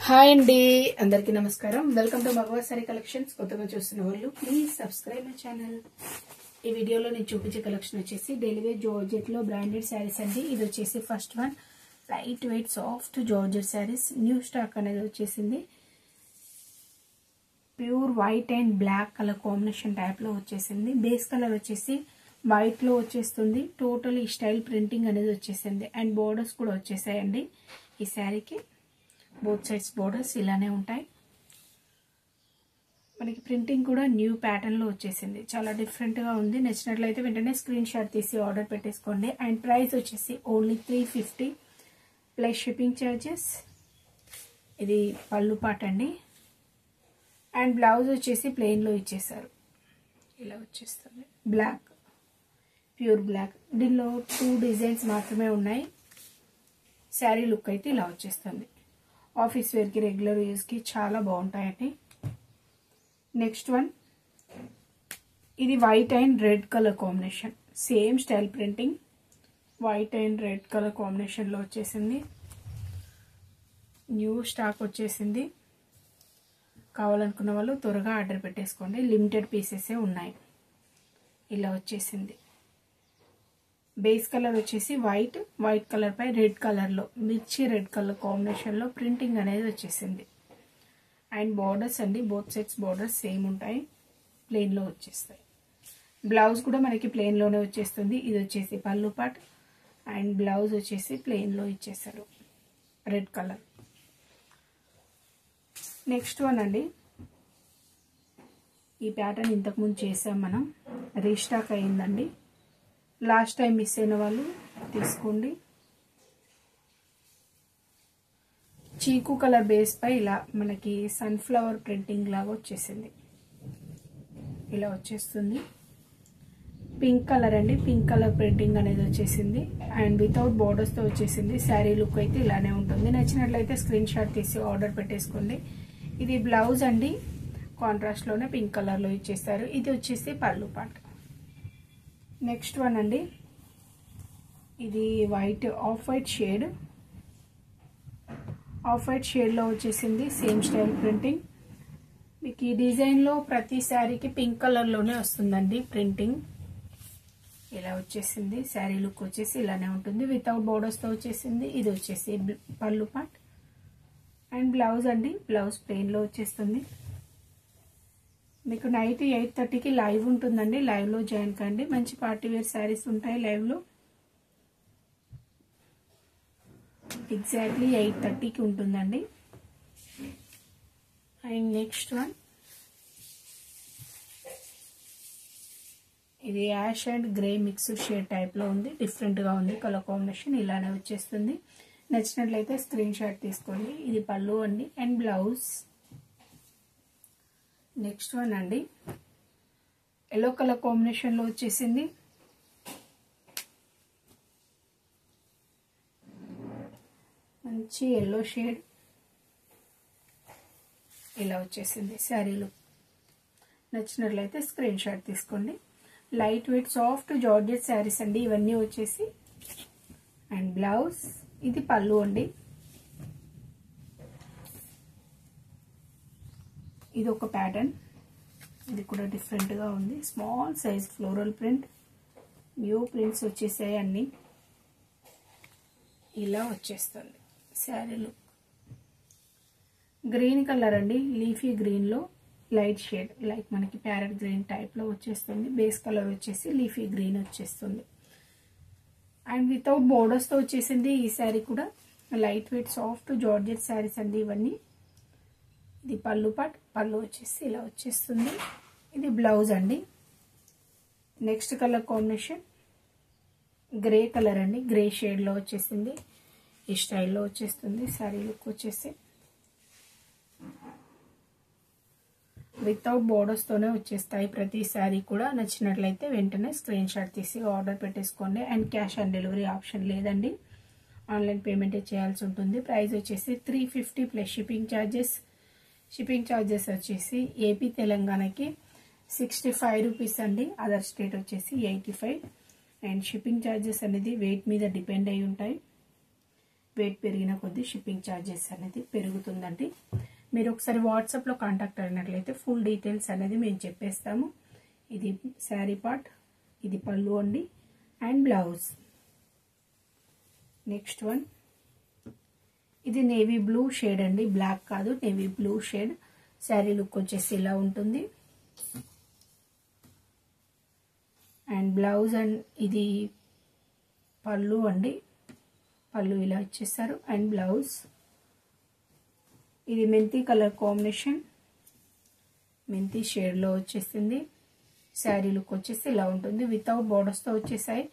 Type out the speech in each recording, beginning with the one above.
Hi అండి, అందరికీ నమస్కారం. Welcome to Magava sari collections. కొత్తగా చూస్తున్న వాళ్ళు ప్లీజ్ సబ్స్క్రైబ్ మై ఛానల్. ఈ వీడియోలో నేను చూపించే కలెక్షన్ వచ్చేసి డైలీ వేర్ జార్జెట్ లో బ్రాండెడ్ శారీస్ అండి. ఇది వచ్చేసి first one light weight soft georgette saris. New stock అనేది వచ్చేసింది. Pure white and black colour combination type లో వచ్చేసింది. బేస్ కలర్ వచ్చేసి వైట్ లో వచ్చేస్తుంది. టోటల్ ఈ స్టైల్ ప్రింటింగ్ అనేది వచ్చేసింది అండ్ బోర్డర్స్ కూడా వచ్చేసాయండి. ఈ శారీకి బోత్ సైడ్స్ బోర్డర్స్ ఇలానే ఉంటాయి. మనకి ప్రింటింగ్ కూడా న్యూ ప్యాటర్న్ లో వచ్చేసింది. చాలా డిఫరెంట్ గా ఉంది. నచ్చినట్లయితే వెంటనే స్క్రీన్ షాట్ తీసి ఆర్డర్ పెట్టేసుకోండి. అండ్ ప్రైస్ వచ్చేసి ఓన్లీ 350 ప్లస్ షిప్పింగ్ ఛార్జెస్. ఇది పళ్ళు పాట అండి. అండ్ బ్లౌజ్ వచ్చేసి ప్లెయిన్ లో ఇచ్చేసారు. ఇలా వచ్చేస్తుంది. Black, pure black. దీనిలో 2 డిజైన్స్ మాత్రమే ఉన్నాయి. శారీ లుక్ అయితే ఇలా వచ్చేస్తుంది. ఆఫీస్ వేర్ కి రెగ్యులర్ యూజ్ కి చాలా బాగుంటాయండి. నెక్స్ట్ వన్ ఇది white and red colour combination. Same style printing. White and red colour combination లో వచ్చేసింది. న్యూ స్టాక్ వచ్చేసింది. కావాలనుకున్న వాళ్ళు త్వరగా ఆర్డర్ పెట్టేసుకోండి. లిమిటెడ్ పీసెస్ ఉన్నాయి. ఇలా వచ్చేసింది. బేస్ కలర్ వచ్చేసి వైట్, వైట్ కలర్ పై రెడ్ కలర్ లో మిర్చి రెడ్ కలర్ కాంబినేషన్ లో ప్రింటింగ్ అనేది వచ్చేసింది. అండ్ బోర్డర్స్ అండి, బోత్ సైడ్స్ బోర్డర్స్ సేమ్ ఉంటాయి. ప్లెయిన్ లో వచ్చేస్తాయి. బ్లౌజ్ కూడా మనకి ప్లెయిన్ లోనే వచ్చేస్తుంది. ఇది వచ్చేసి పళ్ళు పాట్ అండ్ బ్లౌజ్ వచ్చేసి ప్లెయిన్ లో ఇచ్చేసారు రెడ్ కలర్. నెక్స్ట్ వన్ అండి. ఈ ప్యాటర్న్ ఇంతకుముందు చేసాం మనం. రీస్టాక్ అయిందండి. లాస్ట్ టైం మిస్ అయిన వాళ్ళు తీసుకోండి. చీకు కలర్ బేస్ పై ఇలా మనకి సన్ఫ్లవర్ ప్రింటింగ్ లాగా వచ్చేసింది. ఇలా వచ్చేస్తుంది. పింక్ కలర్ అండి. పింక్ కలర్ ప్రింటింగ్ అనేది వచ్చేసింది. అండ్ వితౌట్ బోర్డర్స్ తో వచ్చేసింది. శారీ లుక్ అయితే ఇలానే ఉంటుంది. నచ్చినట్లయితే స్క్రీన్ షాట్ తీసి ఆర్డర్ పెట్టేసుకోండి. ఇది బ్లౌజ్ అండి. కాంట్రాస్ట్ లోనే పింక్ కలర్ లో ఇచ్చేస్తారు. ఇది వచ్చేసి పళ్ళు పాట. నెక్స్ట్ వన్ అండి. ఇది white, off white shade. Off white shade లో వచ్చేసింది. Same style printing. మీకు ఈ డిజైన్ లో ప్రతి శారీకి పింక్ కలర్ లోనే వస్తుందండి ప్రింటింగ్. ఇలా వచ్చేసింది. శారీ లుక్ వచ్చేసి ఇలానే ఉంటుంది. వితౌట్ బోర్డర్స్ తో వచ్చేసింది. ఇది వచ్చేసి పళ్ళు పాట్ అండ్ బ్లౌజ్ అండి. బ్లౌజ్ ప్లెయిన్ లో వచ్చేస్తుంది. మీకు నైట్ 8:30కి లైవ్ ఉంటుందండి. లైవ్ లో జాయిన్ కండి. మంచి పార్టీ వేర్ శారీస్ ఉంటాయి లైవ్ లో. ఎగ్జాక్ట్లీ 8:30కి ఉంటుందండి. అండ్ నెక్స్ట్ వన్ ఇది ash and grey mixed shade type లో ఉంది. డిఫరెంట్ గా ఉంది. కలర్ కాంబినేషన్ ఇలానే వచ్చేస్తుంది. నచ్చినట్లయితే స్క్రీన్ షాట్ తీసుకోండి. ఇది పళ్ళు అండి అండ్ బ్లౌజ్. నెక్స్ట్ వన్ అండి. ఎల్లో కలర్ కాంబినేషన్ లో వచ్చేసింది. మంచి ఎల్లో షేడ్. ఇలా వచ్చేసింది శారీ లుక్. నచ్చినట్లయితే స్క్రీన్ షాట్ తీసుకోండి. Light weight soft georgette saris అండి ఇవన్నీ వచ్చేసి. And blouse. ఇది పళ్ళు అండి. ఇది ఒక ప్యాటర్న్. ఇది కూడా డిఫరెంట్ గా ఉంది. Small size floral print. New prints వచ్చేసాయి అన్ని. ఇలా వచ్చేస్తుంది శారీ లుక్. గ్రీన్ కలర్ అండి. లీఫీ గ్రీన్ లో లైట్ షేడ్ లైక్ మనకి ప్యారెట్ గ్రీన్ టైప్ లో వచ్చేస్తుంది. బేస్ కలర్ వచ్చేసి లీఫీ గ్రీన్ వచ్చేస్తుంది. అండ్ వితౌట్ బోర్డర్స్ తో వచ్చేసింది ఈ శారీ కూడా. Light weight soft georgette saris అండి ఇవన్నీ. ఇది పళ్ళు పాట్. పళ్ళు వచ్చేసి ఇలా వచ్చేస్తుంది. ఇది బ్లౌజ్ అండి. Next colour combination grey colour అండి. గ్రే షేడ్ లో వచ్చేసింది. ఈ స్టైల్లో వచ్చేస్తుంది. శారీ లుక్ వచ్చేసి వితౌట్ బోర్డర్స్ తోనే వచ్చేస్తాయి ప్రతి శారీ కూడా. నచ్చినట్లయితే వెంటనే స్క్రీన్ షాట్ తీసి ఆర్డర్ పెట్టేసుకోండి. And cash on delivery option లేదండి. ఆన్లైన్ పేమెంటే చేయాల్సి ఉంటుంది. ప్రైస్ వచ్చేసి 350 plus shipping charges. Shipping charges వచ్చేసి ఏపీ తెలంగాణకి 65 రూపీస్ అండి. అదర్ స్టేట్ వచ్చేసి 85. అండ్ షిప్పింగ్ ఛార్జెస్ అనేది వెయిట్ మీద డిపెండ్ అయి ఉంటాయి. వెయిట్ పెరిగిన కొద్దీ షిప్పింగ్ ఛార్జెస్ అనేది పెరుగుతుందండి. మీరు ఒకసారి వాట్సాప్లో కాంటాక్ట్ అయినట్లయితే ఫుల్ డీటెయిల్స్ అనేది మేము చెప్పేస్తాము. ఇది శారీ పార్ట్, ఇది పళ్ళు అండి అండ్ బ్లౌజ్. నెక్స్ట్ వన్, ఇది నేవీ బ్లూ షేడ్ అండి, బ్లాక్ కాదు, navy blue shade. Sari look వచ్చేసి ఇలా ఉంటుంది అండ్ బ్లౌజ్ అండ్ ఇది పళ్ళు అండి, పళ్ళు ఇలా ఇచ్చేస్తారు అండ్ బ్లౌజ్. ఇది మెంతి కలర్ కాంబినేషన్, మెంతి షేడ్లో వచ్చేసింది. శారీ లుక్ వచ్చేసి ఇలా ఉంటుంది, వితౌట్ బోర్డర్స్తో వచ్చేసాయి.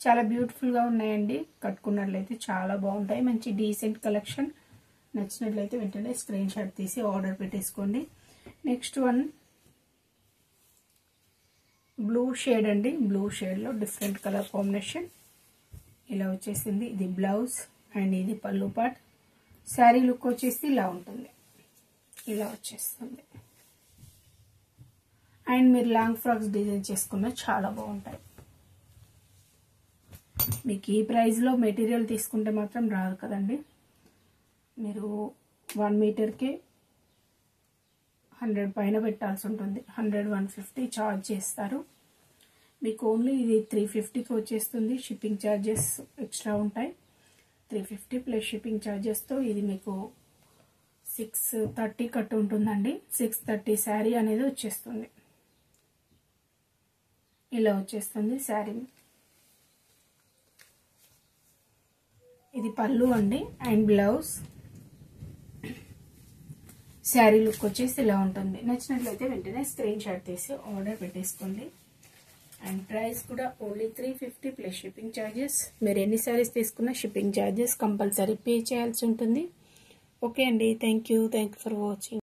చాలా బ్యూటిఫుల్గా ఉన్నాయండి, కట్టుకున్నట్లయితే చాలా బాగుంటాయి. మంచి డీసెంట్ కలెక్షన్. నచ్చినట్లయితే వెంటనే స్క్రీన్ షాట్ తీసి ఆర్డర్ పెట్టేసుకోండి. నెక్స్ట్ వన్ బ్లూ షేడ్ అండి, బ్లూ షేడ్లో డిఫరెంట్ కలర్ కాంబినేషన్ ఇలా వచ్చేసింది. ఇది బ్లౌజ్ అండ్ ఇది పళ్ళు పార్ట్. శారీ లుక్ వచ్చేసి ఇలా ఉంటుంది, ఇలా వచ్చేస్తుంది. అండ్ మీరు లాంగ్ ఫ్రాక్స్ డిజైన్ చేసుకున్న చాలా బాగుంటాయి. మీకు ఈ ప్రైస్లో మెటీరియల్ తీసుకుంటే మాత్రం రాదు కదండి. మీరు 1 మీటర్కి 100 పైన పెట్టాల్సి ఉంటుంది, 100-150 ఛార్జ్ చేస్తారు. మీకు ఓన్లీ ఇది 350కి వచ్చేస్తుంది. షిప్పింగ్ ఛార్జెస్ ఎక్స్ట్రా ఉంటాయి. 350 ప్లస్ షిప్పింగ్ ఛార్జెస్తో ఇది మీకు 630 కట్టు ఉంటుందండి. 630 శారీ అనేది వచ్చేస్తుంది, ఇలా వచ్చేస్తుంది శారీ. ఇది పళ్ళు అండి అండ్ బ్లౌజ్. శారీ లుక్ వచ్చేసి ఇలా ఉంటుంది. నచ్చినట్లయితే వెంటనే స్క్రీన్ షాట్ తీసి ఆర్డర్ పెట్టేసుకోండి. అండ్ ప్రైస్ కూడా ఓన్లీ 350 ప్లస్ షిప్పింగ్ ఛార్జెస్. మీరు ఎన్ని శారీస్ తీసుకున్నా షిప్పింగ్ ఛార్జెస్ కంపల్సరీ పే చేయాల్సి ఉంటుంది. ఓకే అండి, థ్యాంక్ యూ ఫర్ వాచింగ్.